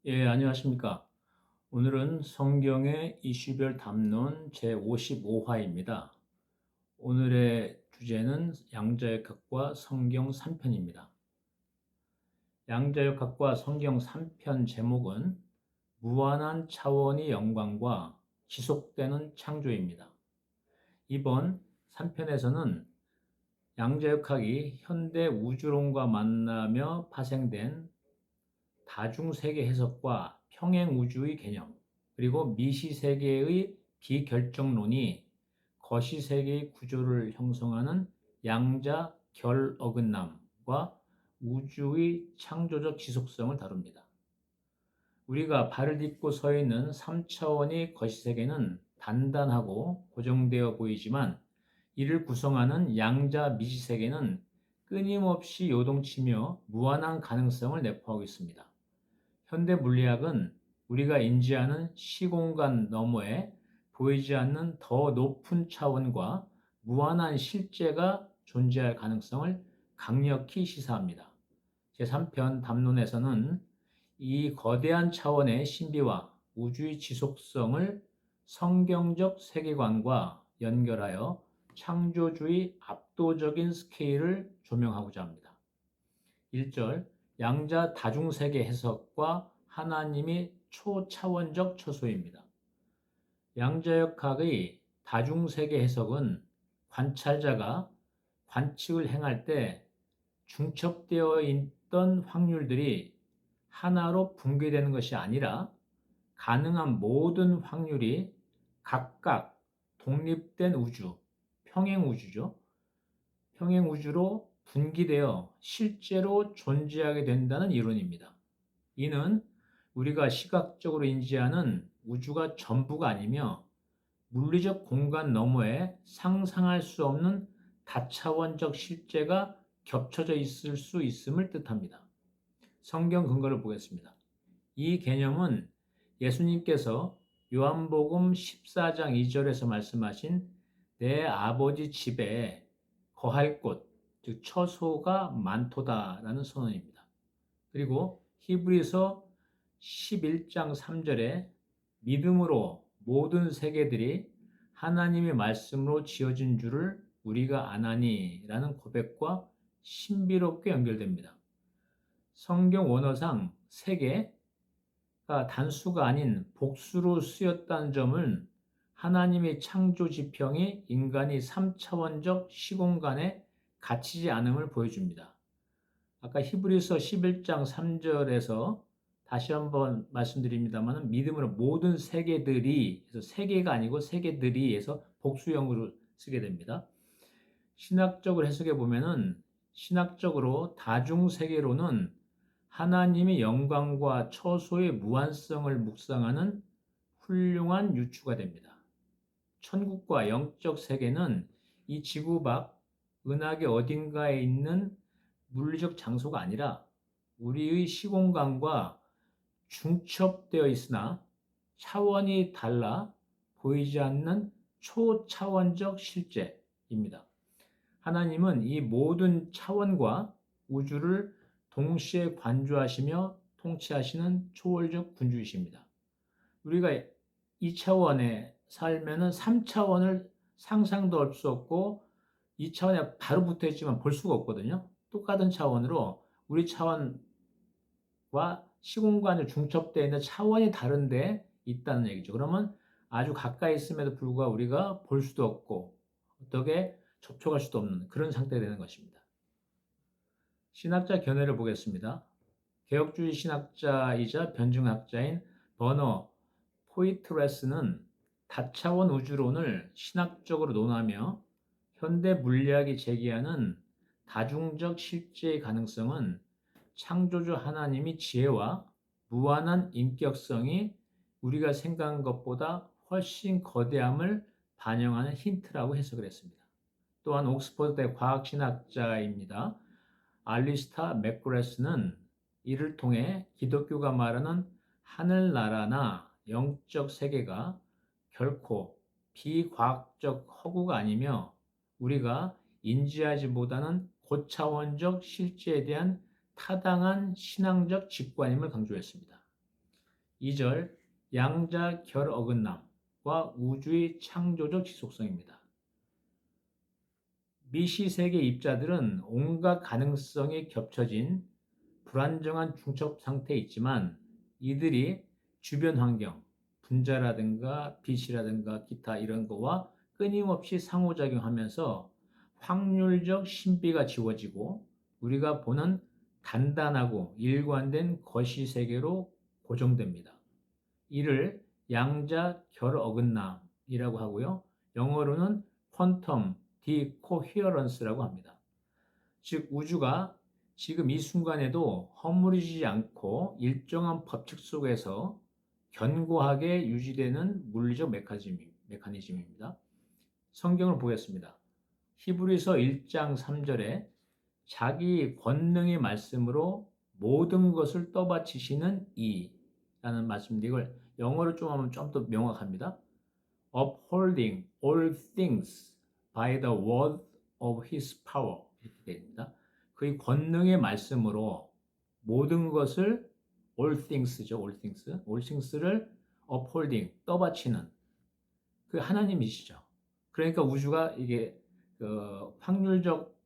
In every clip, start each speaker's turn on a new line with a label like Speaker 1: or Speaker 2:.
Speaker 1: 예, 안녕하십니까. 오늘은 성경의 이슈별 담론 제55화입니다. 오늘의 주제는 양자역학과 성경 3편입니다. 양자역학과 성경 3편 제목은 무한한 차원의 영광과 지속되는 창조입니다. 이번 3편에서는 양자역학이 현대 우주론과 만나며 파생된 다중세계 해석과 평행우주의 개념, 그리고 미시세계의 비결정론이 거시세계의 구조를 형성하는 양자 결어긋남과 우주의 창조적 지속성을 다룹니다. 우리가 발을 딛고 서 있는 3차원의 거시세계는 단단하고 고정되어 보이지만 이를 구성하는 양자 미시세계는 끊임없이 요동치며 무한한 가능성을 내포하고 있습니다. 현대 물리학은 우리가 인지하는 시공간 너머에 보이지 않는 더 높은 차원과 무한한 실제가 존재할 가능성을 강력히 시사합니다. 제3편 담론에서는 이 거대한 차원의 신비와 우주의 지속성을 성경적 세계관과 연결하여 창조주의 압도적인 스케일을 조명하고자 합니다. 1절 양자 다중세계 해석과 하나님의 초차원적 처소입니다. 양자역학의 다중세계 해석은 관찰자가 관측을 행할 때 중첩되어 있던 확률들이 하나로 붕괴되는 것이 아니라 가능한 모든 확률이 각각 독립된 우주, 평행우주죠. 평행우주로 분기되어 실제로 존재하게 된다는 이론입니다. 이는 우리가 시각적으로 인지하는 우주가 전부가 아니며 물리적 공간 너머에 상상할 수 없는 다차원적 실제가 겹쳐져 있을 수 있음을 뜻합니다. 성경 근거를 보겠습니다. 이 개념은 예수님께서 요한복음 14장 2절에서 말씀하신 내 아버지 집에 거할 곳, 즉 처소가 많도다라는 선언입니다. 그리고 히브리서 11장 3절에 믿음으로 모든 세계들이 하나님의 말씀으로 지어진 줄을 우리가 아나니라는 고백과 신비롭게 연결됩니다. 성경 원어상 세계가 단수가 아닌 복수로 쓰였다는 점은 하나님의 창조 지평이 인간이 3차원적 시공간에 갇히지 않음을 보여줍니다. 아까 히브리서 11장 3절에서 다시 한번 말씀드립니다만 믿음으로 모든 세계들이 그래서 세계가 아니고 세계들이 해서 복수형으로 쓰게 됩니다. 신학적으로 해석해 보면은 신학적으로 다중세계로는 하나님의 영광과 처소의 무한성을 묵상하는 훌륭한 유추가 됩니다. 천국과 영적 세계는 이 지구 밖 은하계 어딘가에 있는 물리적 장소가 아니라 우리의 시공간과 중첩되어 있으나 차원이 달라 보이지 않는 초차원적 실제입니다. 하나님은 이 모든 차원과 우주를 동시에 관조하시며 통치하시는 초월적 군주이십니다. 우리가 이 차원에 살면은 3차원을 상상도 할 수 없고 이 차원에 바로 붙어 있지만 볼 수가 없거든요. 똑같은 차원으로 우리 차원과 시공간을 중첩되어 있는 차원이 다른데 있다는 얘기죠. 그러면 아주 가까이 있음에도 불구하고 우리가 볼 수도 없고 어떻게 접촉할 수도 없는 그런 상태가 되는 것입니다. 신학자 견해를 보겠습니다. 개혁주의 신학자이자 변증학자인 버너 포이트레스는 다차원 우주론을 신학적으로 논하며 현대 물리학이 제기하는 다중적 실제의 가능성은 창조주 하나님의 지혜와 무한한 인격성이 우리가 생각한 것보다 훨씬 거대함을 반영하는 힌트라고 해석을 했습니다. 또한 옥스퍼드대 과학신학자입니다. 알리스타 맥그레스는 이를 통해 기독교가 말하는 하늘나라나 영적 세계가 결코 비과학적 허구가 아니며 우리가 인지하지 못하는 고차원적 실제에 대한 타당한 신앙적 직관임을 강조했습니다. 2절 양자 결 어긋남과 우주의 창조적 지속성입니다. 미시세계 입자들은 온갖 가능성이 겹쳐진 불안정한 중첩 상태에 있지만 이들이 주변 환경, 분자라든가 빛이라든가 기타 이런 거와 끊임없이 상호작용하면서 확률적 신비가 지워지고 우리가 보는 단단하고 일관된 거시 세계로 고정됩니다. 이를 양자 결 어긋남이라고 하고요. 영어로는 퀀텀 디코히어런스라고 합니다. 즉 우주가 지금 이 순간에도 허물어지지 않고 일정한 법칙 속에서 견고하게 유지되는 물리적 메커니즘입니다. 성경을 보겠습니다. 히브리서 1장 3절에 자기 권능의 말씀으로 모든 것을 떠받치시는 이라는 말씀인데 이걸 영어로 좀 하면 좀 더 명확합니다. Upholding all things by the word of his power 이렇게 됩니다. 그의 권능의 말씀으로 모든 것을 all things죠. all things를 upholding 떠받치는 그 하나님이시죠. 그러니까 우주가 이게 확률적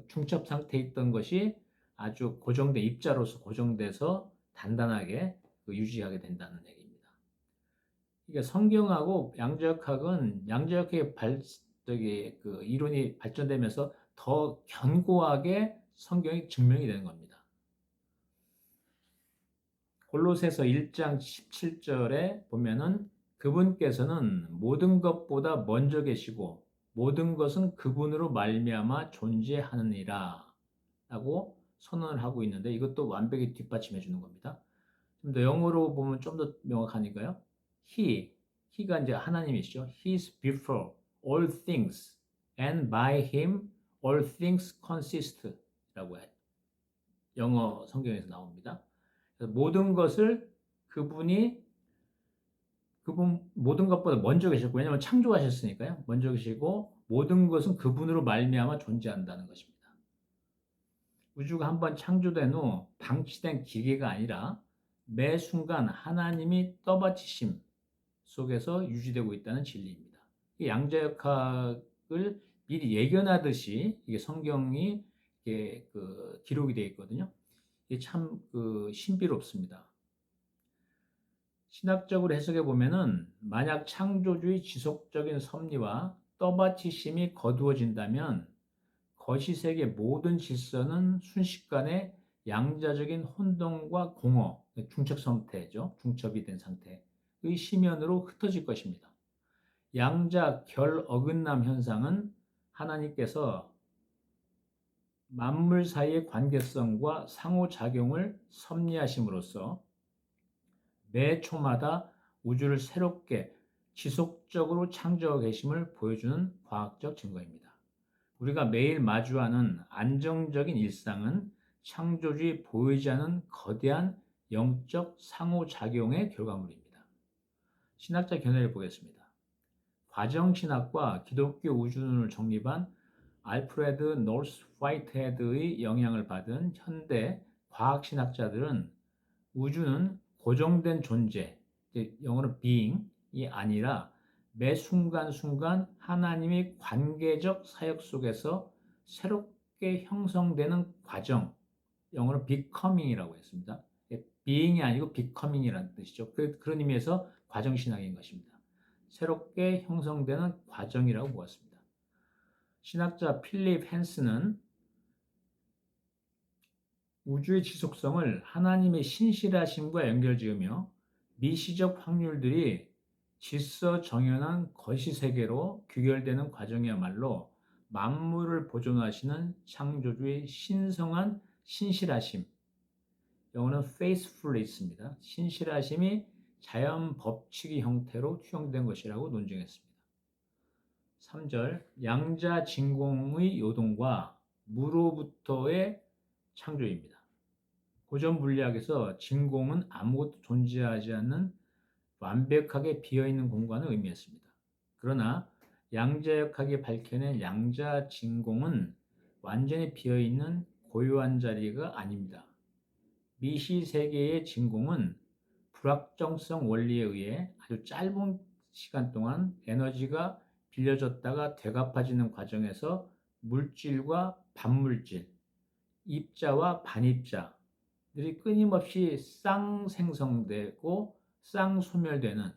Speaker 1: 중첩 상태에 있던 것이 아주 고정된 입자로서 고정돼서 단단하게 유지하게 된다는 얘기입니다. 이게 성경하고 양자역학은 양자역학의 이론이 발전되면서 더 견고하게 성경이 증명이 되는 겁니다. 골로새서 1장 17절에 보면은 그분께서는 모든 것보다 먼저 계시고 모든 것은 그분으로 말미암아 존재하느니라 라고 선언을 하고 있는데 이것도 완벽히 뒷받침해 주는 겁니다. 좀 더 영어로 보면 좀 더 명확하니까요. He가 이제 하나님이시죠. He is before all things and by him all things consist 라고 해요. 영어 성경에서 나옵니다. 모든 것을 그분 모든 것보다 먼저 계셨고 왜냐하면 창조하셨으니까요. 먼저 계시고 모든 것은 그분으로 말미암아 존재한다는 것입니다. 우주가 한번 창조된 후 방치된 기계가 아니라 매 순간 하나님이 떠받치심 속에서 유지되고 있다는 진리입니다. 이 양자역학을 미리 예견하듯이 이게 성경이 이게 기록이 되어 있거든요. 이게 참 신비롭습니다. 신학적으로 해석해 보면은 만약 창조주의 지속적인 섭리와 떠받치심이 거두어진다면 거시세계 모든 질서는 순식간에 양자적인 혼동과 공허, 중첩 상태죠. 중첩이 된 상태의 심연으로 흩어질 것입니다. 양자 결 어긋남 현상은 하나님께서 만물 사이의 관계성과 상호작용을 섭리하심으로써 매 초마다 우주를 새롭게 지속적으로 창조하고 계심을 보여주는 과학적 증거입니다. 우리가 매일 마주하는 안정적인 일상은 창조주의 보이지 않는 거대한 영적 상호작용의 결과물입니다. 신학자 견해를 보겠습니다. 과정신학과 기독교 우주론을 정립한 알프레드 노스 화이트헤드의 영향을 받은 현대 과학신학자들은 우주는 고정된 존재, 영어로 being이 아니라 매 순간순간 하나님의 관계적 사역 속에서 새롭게 형성되는 과정, 영어로 becoming이라고 했습니다. being이 아니고 becoming이라는 뜻이죠. 그런 의미에서 과정신학인 것입니다. 새롭게 형성되는 과정이라고 보았습니다. 신학자 필립 헨스는 우주의 지속성을 하나님의 신실하심과 연결지으며 미시적 확률들이 질서 정연한 거시세계로 규결되는 과정이야말로 만물을 보존하시는 창조주의 신성한 신실하심, 영어는 faithfulness입니다. 신실하심이 자연 법칙의 형태로 투영된 것이라고 논증했습니다. 3절 양자 진공의 요동과 무로부터의 창조입니다. 고전 물리학에서 진공은 아무것도 존재하지 않는 완벽하게 비어있는 공간을 의미했습니다. 그러나 양자역학이 밝혀낸 양자 진공은 완전히 비어있는 고요한 자리가 아닙니다. 미시 세계의 진공은 불확정성 원리에 의해 아주 짧은 시간 동안 에너지가 빌려졌다가 되갚아지는 과정에서 물질과 반물질, 입자와 반입자들이 끊임없이 쌍생성되고 쌍소멸되는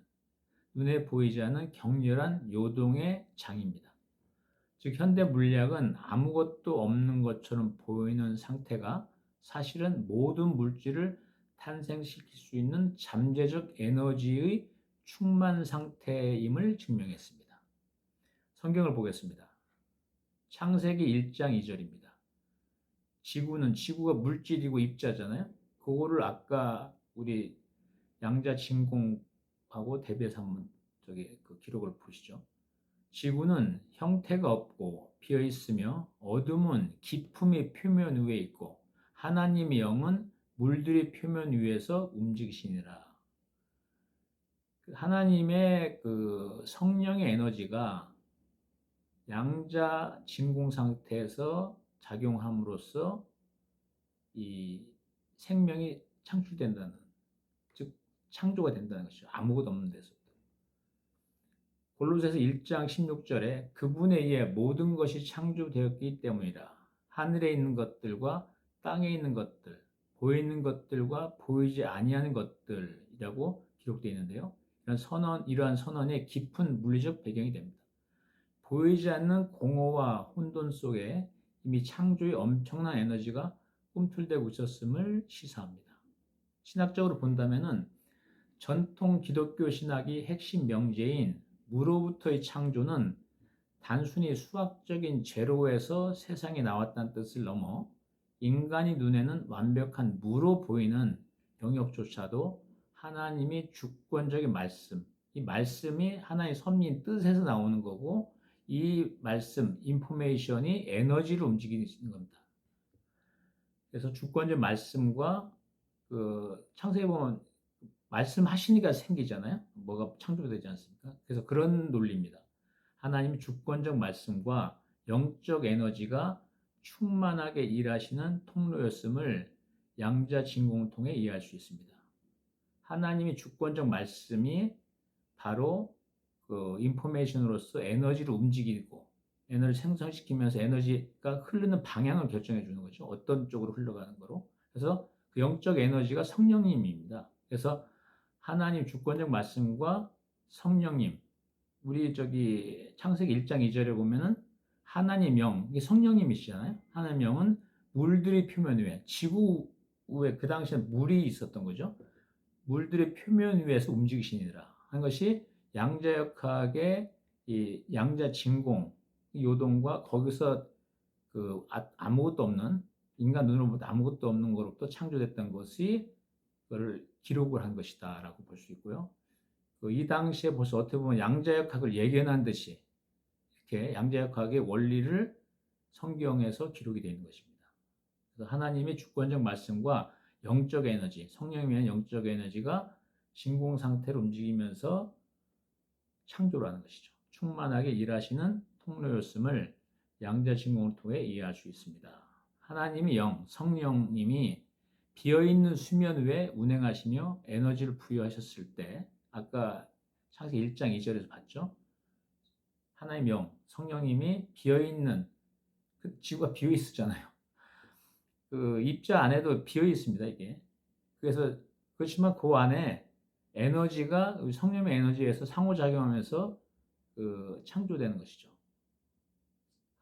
Speaker 1: 눈에 보이지 않는 격렬한 요동의 장입니다. 즉 현대 물리학은 아무것도 없는 것처럼 보이는 상태가 사실은 모든 물질을 탄생시킬 수 있는 잠재적 에너지의 충만 상태임을 증명했습니다. 성경을 보겠습니다. 창세기 1장 2절입니다. 지구가 물질이고 입자잖아요. 그거를 아까 우리 양자진공하고 대비해서 한번 그 기록을 보시죠. 지구는 형태가 없고 비어 있으며 어둠은 깊음이 표면 위에 있고 하나님의 영은 물들이 표면 위에서 움직이시니라. 하나님의 그 성령의 에너지가 양자 진공 상태에서 작용함으로써 이 생명이 창출된다는, 즉 창조가 된다는 것이죠. 아무것도 없는 데서. 골로새서 1장 16절에 그분에 의해 모든 것이 창조되었기 때문이라. 하늘에 있는 것들과 땅에 있는 것들, 보이는 것들과 보이지 아니하는 것들이라고 기록되어 있는데요. 이러한 선언의 깊은 물리적 배경이 됩니다. 보이지 않는 공허와 혼돈 속에 이미 창조의 엄청난 에너지가 꿈틀대고 있었음을 시사합니다. 신학적으로 본다면은 전통 기독교 신학의 핵심 명제인 무로부터의 창조는 단순히 수학적인 제로에서 세상에 나왔다는 뜻을 넘어 인간의 눈에는 완벽한 무로 보이는 영역조차도 하나님이 주권적인 말씀, 이 말씀이 하나님의 섭리인 뜻에서 나오는 거고 이 말씀, 인포메이션이 에너지를 움직이는 겁니다. 그래서 주권적 말씀과 그 창세기 보면 말씀하시니까 생기잖아요. 뭐가 창조되지 않습니까? 그래서 그런 논리입니다. 하나님의 주권적 말씀과 영적 에너지가 충만하게 일하시는 통로였음을 양자진공을 통해 이해할 수 있습니다. 하나님의 주권적 말씀이 바로 그 인포메이션으로서 에너지를 움직이고 에너지를 생성시키면서 에너지가 흐르는 방향을 결정해 주는 거죠. 어떤 쪽으로 흘러가는 거로. 그래서 그 영적 에너지가 성령님입니다. 그래서 하나님 주권적 말씀과 성령님, 우리 창세기 1장 2절에 보면은 하나님 영, 이게 성령님이시잖아요. 하나님 영은 물들의 표면 위에, 지구 위에 그 당시에 물이 있었던 거죠. 물들의 표면 위에서 움직이시니라 하는 것이 양자역학의 이 양자 진공 요동과 거기서 그 아무것도 없는 인간 눈으로 보다 아무것도 없는 것으로부터 창조됐던 것이 그걸 기록을 한 것이다라고 볼 수 있고요. 이 당시에 벌써 어떻게 보면 양자역학을 예견한 듯이 이렇게 양자역학의 원리를 성경에서 기록이 되어 있는 것입니다. 그래서 하나님의 주권적 말씀과 영적 에너지, 성령이면 영적 에너지가 진공 상태로 움직이면서 창조를 하는 것이죠. 충만하게 일하시는 통로였음을 양자진공을 통해 이해할 수 있습니다. 하나님의 영, 성령님이 비어있는 수면 위에 운행하시며 에너지를 부여하셨을 때 아까 창세기 1장 2절에서 봤죠. 하나님 영, 성령님이 비어있는 그 지구가 비어있었잖아요. 그 입자 안에도 비어있습니다. 이게. 그래서 그렇지만 그 안에 에너지가 성령의 에너지에서 상호작용하면서 그 창조되는 것이죠.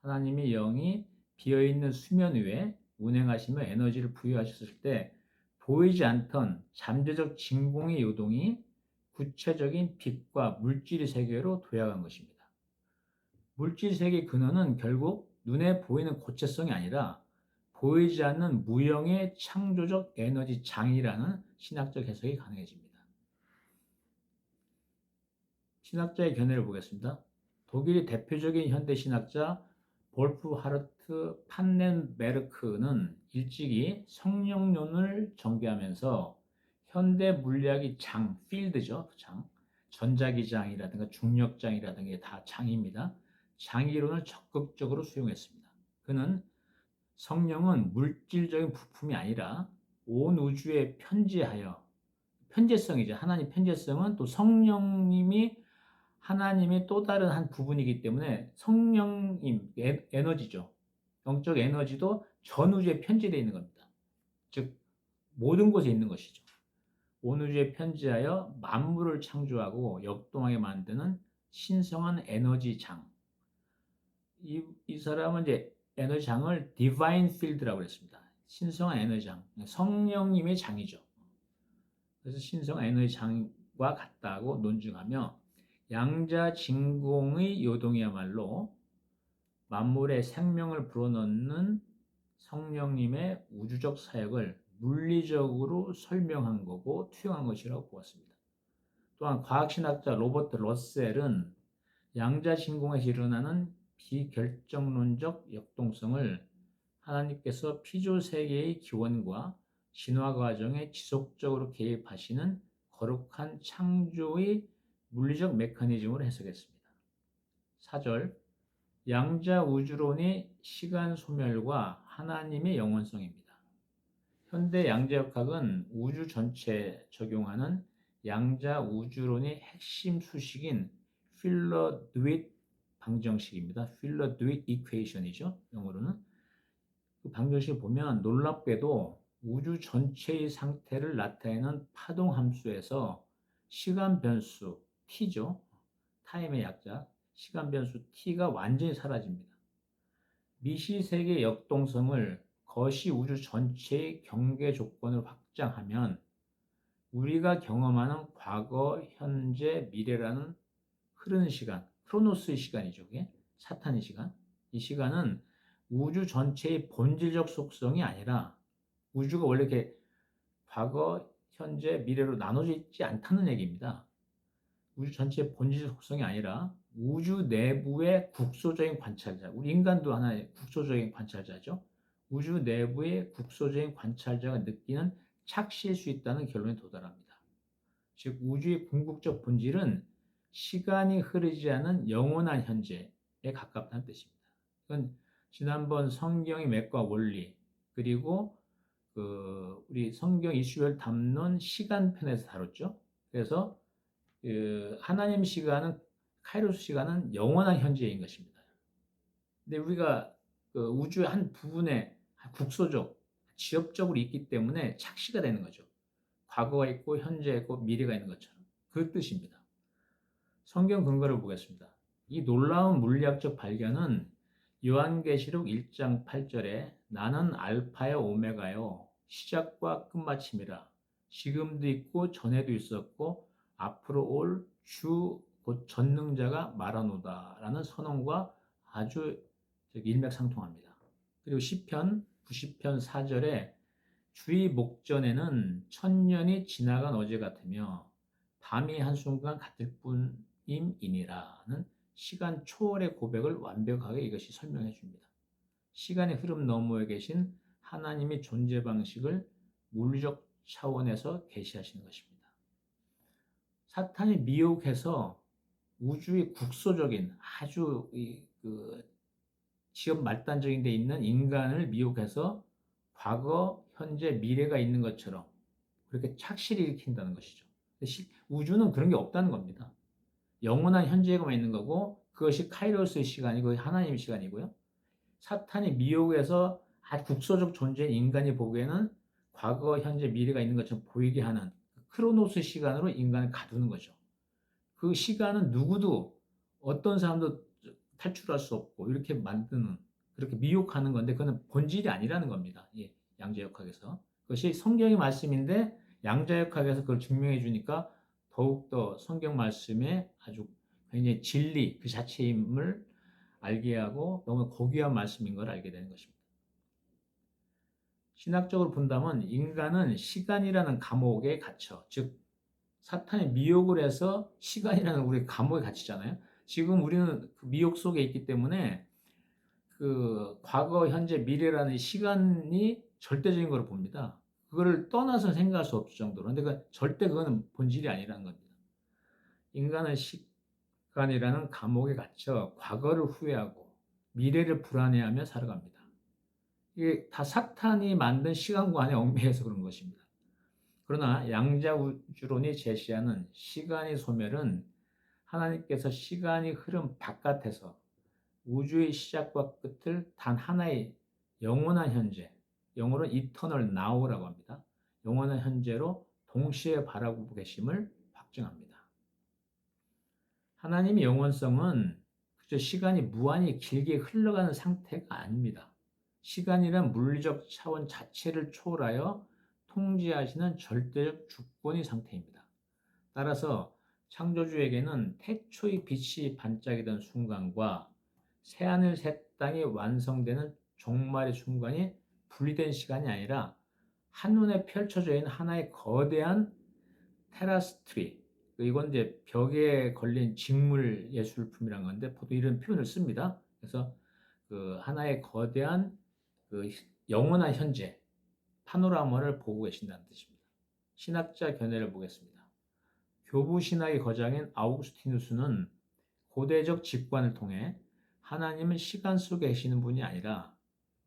Speaker 1: 하나님의 영이 비어있는 수면 위에 운행하시며 에너지를 부여하셨을 때 보이지 않던 잠재적 진공의 요동이 구체적인 빛과 물질의 세계로 도약한 것입니다. 물질 세계의 근원은 결국 눈에 보이는 고체성이 아니라 보이지 않는 무형의 창조적 에너지 장이라는 신학적 해석이 가능해집니다. 신학자의 견해를 보겠습니다. 독일의 대표적인 현대 신학자 볼프하르트 판넨베르크는 일찍이 성령론을 전개하면서 현대 물리학의 장, 필드죠. 장, 전자기장이라든가 중력장이라든가 다 장입니다. 장이론을 적극적으로 수용했습니다. 그는 성령은 물질적인 부품이 아니라 온 우주에 편재성이죠. 하나님 편재성은 또 성령님이 하나님의 또 다른 한 부분이기 때문에 성령님 에너지죠. 영적 에너지도 전 우주에 편재되어 있는 겁니다. 즉 모든 곳에 있는 것이죠. 온 우주에 편재하여 만물을 창조하고 역동하게 만드는 신성한 에너지 장. 이 사람은 이제 에너지 장을 디바인 필드라고 그랬습니다. 신성한 에너지 장, 성령님의 장이죠. 그래서 신성한 에너지 장과 같다고 논증하며 양자 진공의 요동이야말로 만물의 생명을 불어넣는 성령님의 우주적 사역을 물리적으로 설명한 거고 투영한 것이라고 보았습니다. 또한 과학신학자 로버트 러셀은 양자 진공에서 일어나는 비결정론적 역동성을 하나님께서 피조 세계의 기원과 진화 과정에 지속적으로 개입하시는 거룩한 창조의 물리적 메커니즘으로 해석했습니다. 4절 양자 우주론이 시간 소멸과 하나님의 영원성입니다. 현대 양자역학은 우주 전체에 적용하는 양자 우주론의 핵심 수식인 필러드윗 방정식입니다. 필러드윗 이퀘이션이죠. 영어로는. 그 방정식을 보면 놀랍게도 우주 전체의 상태를 나타내는 파동 함수에서 시간 변수 t죠. 타임의 약자 시간 변수 t가 완전히 사라집니다. 미시세계 역동성을 거시 우주 전체의 경계 조건을 확장하면 우리가 경험하는 과거, 현재, 미래라는 흐르는 시간, 크로노스의 시간이죠. 그게 사탄의 시간. 이 시간은 우주 전체의 본질적 속성이 아니라 우주가 원래 이렇게 과거, 현재, 미래로 나눠져 있지 않다는 얘기입니다. 우주 전체의 본질적 속성이 아니라 우주 내부의 국소적인 관찰자, 우리 인간도 하나의 국소적인 관찰자죠. 우주 내부의 국소적인 관찰자가 느끼는 착시일 수 있다는 결론에 도달합니다. 즉 우주의 궁극적 본질은 시간이 흐르지 않은 영원한 현재에 가깝다는 뜻입니다. 이건 지난번 성경의 맥과 원리 그리고 우리 성경 이슈별 담론 시간편에서 다뤘죠. 그래서 하나님 시간은 카이로스 시간은 영원한 현재인 것입니다. 근데 우리가 우주의 한 부분에 국소적, 지엽적으로 있기 때문에 착시가 되는 거죠. 과거가 있고 현재가 있고 미래가 있는 것처럼 그 뜻입니다. 성경 근거를 보겠습니다. 이 놀라운 물리학적 발견은 요한계시록 1장 8절에 나는 알파요 오메가요 시작과 끝마침이라 지금도 있고 전에도 있었고 앞으로 올 주 곧 전능자가 말하노다 라는 선언과 아주 일맥상통합니다. 그리고 시편 90편 4절에 주의 목전에는 천년이 지나간 어제 같으며 밤이 한순간 같을 뿐임이니라는 시간 초월의 고백을 완벽하게 이것이 설명해 줍니다. 시간의 흐름 너머에 계신 하나님의 존재 방식을 물리적 차원에서 계시하시는 것입니다. 사탄이 미혹해서 우주의 국소적인 아주 지엽 말단적인 데 있는 인간을 미혹해서 과거, 현재, 미래가 있는 것처럼 그렇게 착시를 일으킨다는 것이죠. 우주는 그런 게 없다는 겁니다. 영원한 현재에만 있는 거고 그것이 카이로스의 시간이고 하나님의 시간이고요. 사탄이 미혹해서 아주 국소적 존재인 인간이 보기에는 과거, 현재, 미래가 있는 것처럼 보이게 하는 크로노스 시간으로 인간을 가두는 거죠. 그 시간은 누구도 어떤 사람도 탈출할 수 없고 이렇게 만드는 그렇게 미혹하는 건데 그건 본질이 아니라는 겁니다. 예, 양자역학에서 그것이 성경의 말씀인데 양자역학에서 그걸 증명해 주니까 더욱더 성경 말씀에 아주 굉장히 진리 그 자체임을 알게 하고 너무 고귀한 말씀인 걸 알게 되는 것입니다. 신학적으로 본다면 인간은 시간이라는 감옥에 갇혀 즉 사탄이 미혹을 해서 시간이라는 우리 감옥에 갇히잖아요. 지금 우리는 그 미혹 속에 있기 때문에 그 과거, 현재, 미래라는 시간이 절대적인 걸 봅니다. 그거를 떠나서 생각할 수 없을 정도로. 근데 절대 그거는 본질이 아니라는 겁니다. 인간은 시간이라는 감옥에 갇혀 과거를 후회하고 미래를 불안해하며 살아갑니다. 이게 다 사탄이 만든 시간관에 얽매여서 그런 것입니다. 그러나 양자우주론이 제시하는 시간의 소멸은 하나님께서 시간이 흐름 바깥에서 우주의 시작과 끝을 단 하나의 영원한 현재, 영어로 eternal now라고 합니다. 영원한 현재로 동시에 바라보고 계심을 확증합니다. 하나님의 영원성은 그저 시간이 무한히 길게 흘러가는 상태가 아닙니다. 시간이란 물리적 차원 자체를 초월하여 통제하시는 절대적 주권의 상태입니다. 따라서 창조주에게는 태초의 빛이 반짝이던 순간과 새하늘 새 땅이 완성되는 종말의 순간이 분리된 시간이 아니라 한눈에 펼쳐져 있는 하나의 거대한 테라스트리, 이건 이제 벽에 걸린 직물 예술품이란 건데 보통 이런 표현을 씁니다. 그래서 그 하나의 거대한 그 영원한 현재 파노라마를 보고 계신다는 뜻입니다. 신학자 견해를 보겠습니다. 교부 신학의 거장인 아우구스티누스는 고대적 직관을 통해 하나님은 시간 속에 계시는 분이 아니라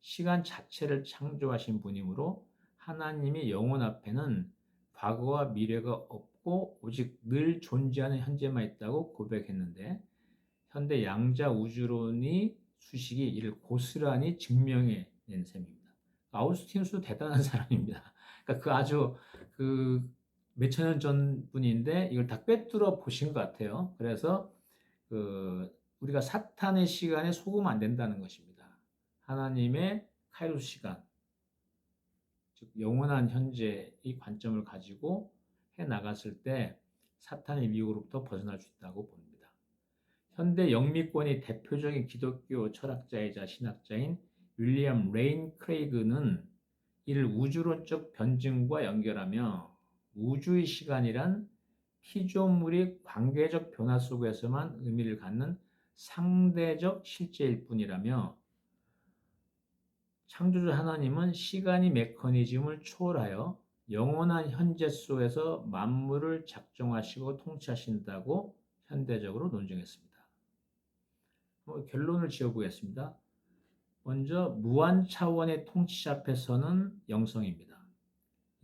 Speaker 1: 시간 자체를 창조하신 분이므로 하나님이 영원 앞에는 과거와 미래가 없고 오직 늘 존재하는 현재만 있다고 고백했는데 현대 양자 우주론이 수식이 이를 고스란히 증명해낸 셈입니다. 아우구스티누스도 대단한 사람입니다. 그러니까 그 아주 그 몇천 년 전 분인데 이걸 다 꿰뚫어 보신 것 같아요. 그래서 우리가 사탄의 시간에 속으면 안 된다는 것입니다. 하나님의 카이로스 시간, 즉 영원한 현재의 관점을 가지고 해 나갔을 때 사탄의 미혹으로부터 벗어날 수 있다고 봅니다. 현대 영미권의 대표적인 기독교 철학자이자 신학자인 윌리엄 레인 크레이그는 이를 우주론적 변증과 연결하며 우주의 시간이란 피조물이 관계적 변화 속에서만 의미를 갖는 상대적 실제일 뿐이라며 창조주 하나님은 시간의 메커니즘을 초월하여 영원한 현재 속에서 만물을 작정하시고 통치하신다고 현대적으로 논증했습니다. 결론을 지어보겠습니다. 먼저 무한 차원의 통치 앞에서는 영성입니다.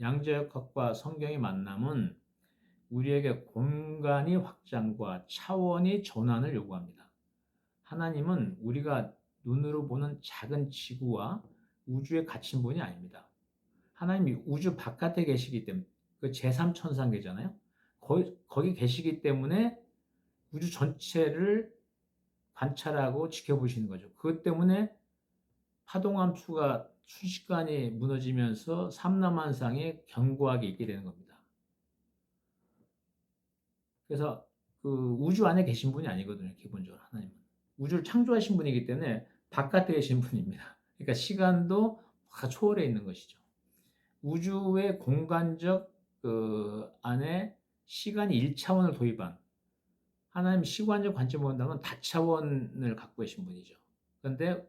Speaker 1: 양자역학과 성경의 만남은 우리에게 공간의 확장과 차원의 전환을 요구합니다. 하나님은 우리가 눈으로 보는 작은 지구와 우주에 갇힌 분이 아닙니다. 하나님이 우주 바깥에 계시기 때문에 그 제3천상계잖아요. 거기 계시기 때문에 우주 전체를 관찰하고 지켜보시는 거죠. 그것 때문에 파동함수가 순식간에 무너지면서 삼라만상에 견고하게 있게 되는 겁니다. 그래서 그 우주 안에 계신 분이 아니거든요. 기본적으로 하나님은. 우주를 창조하신 분이기 때문에 바깥에 계신 분입니다. 그러니까 시간도 다 초월해 있는 것이죠. 우주의 공간적 그 안에 시간이 1차원을 도입한 하나님 시간적 관점을 본다면 다차원을 갖고 계신 분이죠. 그런데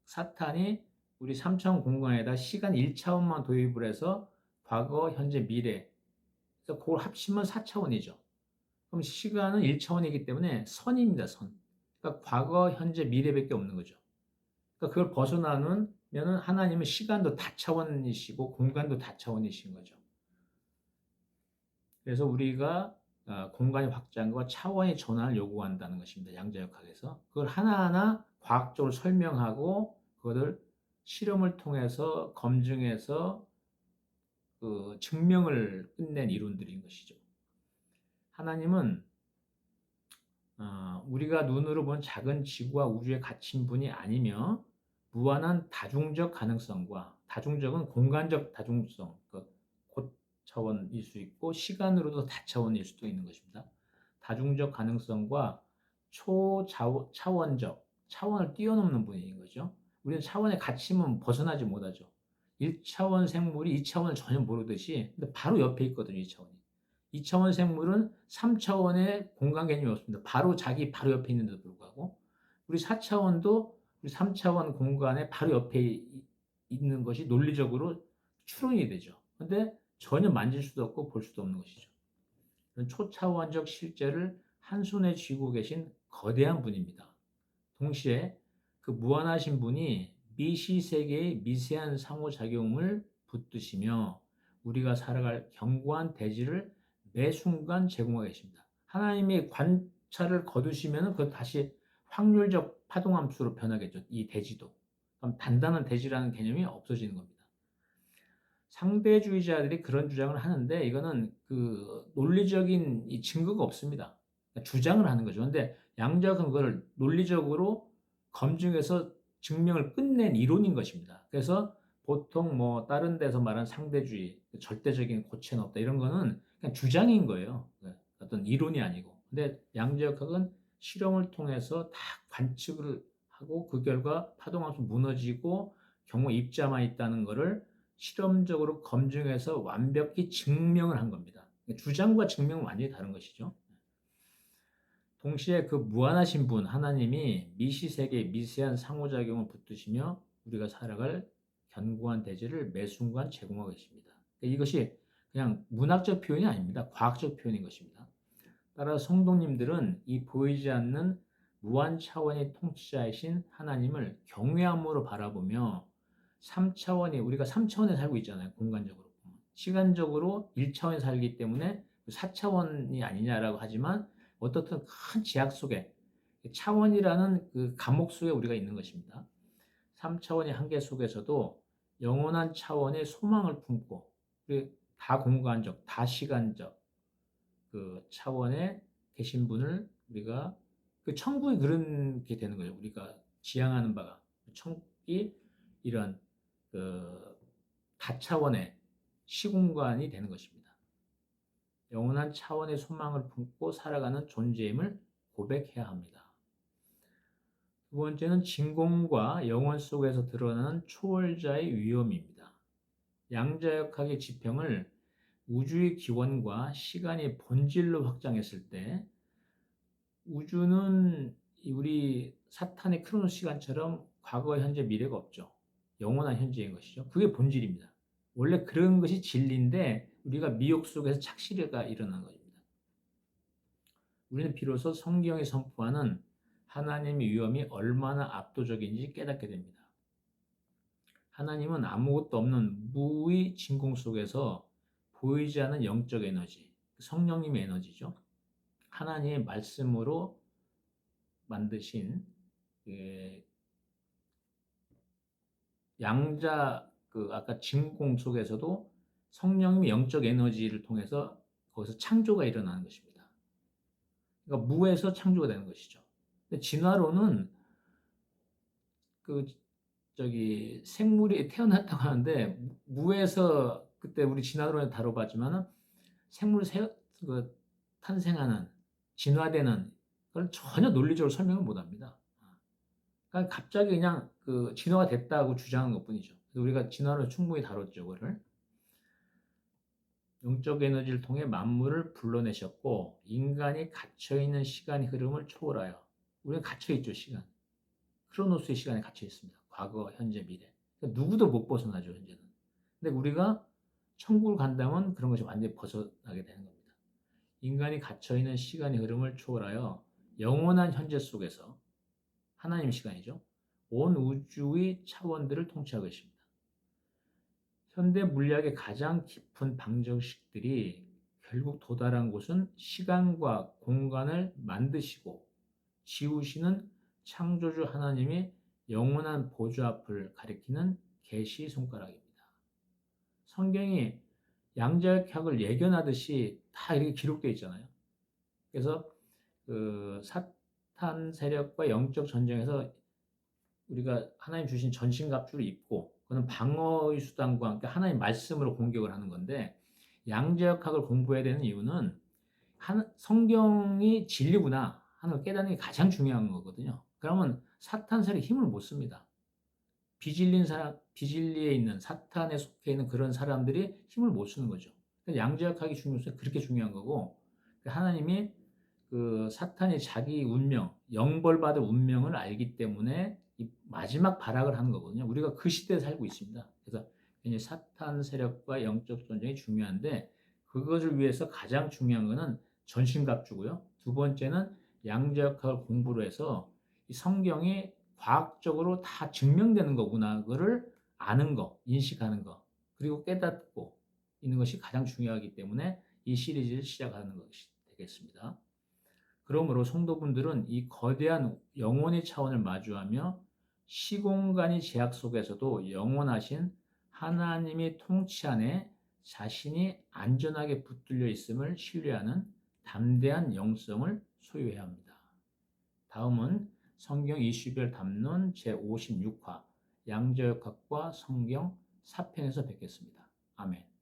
Speaker 1: 사탄이 우리 3차원 공간에다 시간 1차원만 도입을 해서 과거, 현재, 미래 그래서 그걸 합치면 4차원이죠. 그럼 시간은 1차원이기 때문에 선입니다. 선. 그러니까 과거, 현재, 미래밖에 없는 거죠. 그러니까 그걸 벗어나면 하나님은 시간도 다차원이시고 공간도 다차원이신 거죠. 그래서 우리가 공간의 확장과 차원의 전환을 요구한다는 것입니다. 양자역학에서. 그걸 하나하나 과학적으로 설명하고 그것을 실험을 통해서 검증해서 그 증명을 끝낸 이론들인 것이죠. 하나님은 우리가 눈으로 본 작은 지구와 우주에 갇힌 분이 아니며 무한한 다중적 가능성과 다중적은 공간적 다중성, 곧 차원일 수 있고 시간으로도 다차원일 수도 있는 것입니다. 다중적 가능성과 초차원적 차원을 뛰어넘는 분인 거죠. 우리는 차원에 갇히면 벗어나지 못하죠. 1차원 생물이 2차원을 전혀 모르듯이 근데 바로 옆에 있거든요. 2차원이. 2차원 생물은 3차원의 공간 개념이 없습니다. 바로 바로 옆에 있는데도 불구하고 우리 4차원도 우리 3차원 공간에 바로 옆에 있는 것이 논리적으로 추론이 되죠. 근데 전혀 만질 수도 없고 볼 수도 없는 것이죠. 초차원적 실제를 한손에 쥐고 계신 거대한 분입니다. 동시에 그 무한하신 분이 미시 세계의 미세한 상호작용을 붙드시며 우리가 살아갈 견고한 대지를 매 순간 제공하고 계십니다. 하나님이 관찰을 거두시면 그 다시 확률적 파동함수로 변하겠죠. 이 대지도. 그럼 단단한 대지라는 개념이 없어지는 겁니다. 상대주의자들이 그런 주장을 하는데 이거는 그 논리적인 이 증거가 없습니다. 그러니까 주장을 하는 거죠. 근데 양자역학은 그걸 논리적으로 검증해서 증명을 끝낸 이론인 것입니다. 그래서 보통 뭐 다른 데서 말하는 상대주의, 절대적인 고체는 없다 이런 거는 그냥 주장인 거예요. 어떤 이론이 아니고. 근데 양자역학은 실험을 통해서 다 관측을 하고 그 결과 파동함수 무너지고 경우 입자만 있다는 것을 실험적으로 검증해서 완벽히 증명을 한 겁니다. 주장과 증명은 완전히 다른 것이죠. 동시에 그 무한하신 분 하나님이 미시세계 미세한 상호작용을 붙드시며 우리가 살아갈 견고한 대지를 매 순간 제공하고 계십니다. 이것이 그냥 문학적 표현이 아닙니다. 과학적 표현인 것입니다. 따라서 성도님들은 이 보이지 않는 무한 차원의 통치자이신 하나님을 경외함으로 바라보며 3차원이 우리가 3차원에 살고 있잖아요. 공간적으로. 시간적으로 1차원에 살기 때문에 4차원이 아니냐라고 하지만 어떻든 큰 지학 속에 차원이라는 그 감옥 속에 우리가 있는 것입니다. 3차원의 한계 속에서도 영원한 차원의 소망을 품고 다 공간적, 다 시간적 그 차원에 계신 분을 우리가 그 천국이 그런 게 되는 거예요. 우리가 지향하는 바가 천국이 이런 그 다차원의 시공간이 되는 것입니다. 영원한 차원의 소망을 품고 살아가는 존재임을 고백해야 합니다. 두 번째는 진공과 영원 속에서 드러나는 초월자의 위험입니다. 양자역학의 지평을 우주의 기원과 시간의 본질로 확장했을 때 우주는 우리 사탄의 크로노 시간처럼 과거, 현재, 미래가 없죠. 영원한 현재인 것이죠. 그게 본질입니다. 원래 그런 것이 진리인데 우리가 미혹 속에서 착시가 일어나는 것입니다. 우리는 비로소 성경이 선포하는 하나님의 위엄이 얼마나 압도적인지 깨닫게 됩니다. 하나님은 아무것도 없는 무의 진공 속에서 보이지 않는 영적 에너지, 성령님의 에너지죠. 하나님의 말씀으로 만드신 양자 아까 진공 속에서도 성령님의 영적 에너지를 통해서 거기서 창조가 일어나는 것입니다. 그러니까 무에서 창조가 되는 것이죠. 근데 진화론은 생물이 태어났다고 하는데 무에서 그때 우리 진화론에 다뤄봤지만은 생물이 탄생하는 진화되는 그걸 전혀 논리적으로 설명을 못합니다. 그러니까 갑자기 그냥 진화가 됐다고 주장한 것뿐이죠. 그래서 우리가 진화론을 충분히 다뤘죠, 그거를. 영적 에너지를 통해 만물을 불러내셨고 인간이 갇혀있는 시간의 흐름을 초월하여 우리는 갇혀있죠, 시간. 크로노스의 시간에 갇혀 있습니다. 과거, 현재, 미래. 그러니까 누구도 못 벗어나죠, 현재는. 근데 우리가 천국을 간다면 그런 것이 완전히 벗어나게 되는 겁니다. 인간이 갇혀있는 시간의 흐름을 초월하여 영원한 현재 속에서 하나님 시간이죠. 온 우주의 차원들을 통치하고 있습니다. 현대 물리학의 가장 깊은 방정식들이 결국 도달한 곳은 시간과 공간을 만드시고 지우시는 창조주 하나님의 영원한 보좌 앞을 가리키는 계시 손가락입니다. 성경이 양자역학을 예견하듯이 다 이렇게 기록되어 있잖아요. 그래서 사탄 세력과 영적 전쟁에서 우리가 하나님 주신 전신갑주를 입고 그는 방어의 수단과 함께 하나님 말씀으로 공격을 하는 건데 양자역학을 공부해야 되는 이유는 성경이 진리구나 하는 걸 깨닫는 게 가장 중요한 거거든요. 그러면 사탄 세력이 힘을 못 씁니다. 비진리에 있는 사탄에 속해 있는 그런 사람들이 힘을 못 쓰는 거죠. 양자역학이 그렇게 중요한 거고 하나님이 사탄이 자기 운명, 영벌받을 운명을 알기 때문에 이 마지막 발악을 하는 거거든요. 우리가 그 시대에 살고 있습니다. 그래서 사탄 세력과 영적 전쟁이 중요한데 그것을 위해서 가장 중요한 것은 전신갑주고요. 두 번째는 양자역학을 공부를 해서 이 성경이 과학적으로 다 증명되는 거구나. 그거를 아는 거, 인식하는 거, 그리고 깨닫고 있는 것이 가장 중요하기 때문에 이 시리즈를 시작하는 것이 되겠습니다. 그러므로 성도분들은 이 거대한 영혼의 차원을 마주하며 시공간의 제약 속에서도 영원하신 하나님의 통치 안에 자신이 안전하게 붙들려 있음을 신뢰하는 담대한 영성을 소유해야 합니다. 다음은 성경 이슈별 담론 제56화 양자역학과 성경 4편에서 뵙겠습니다. 아멘.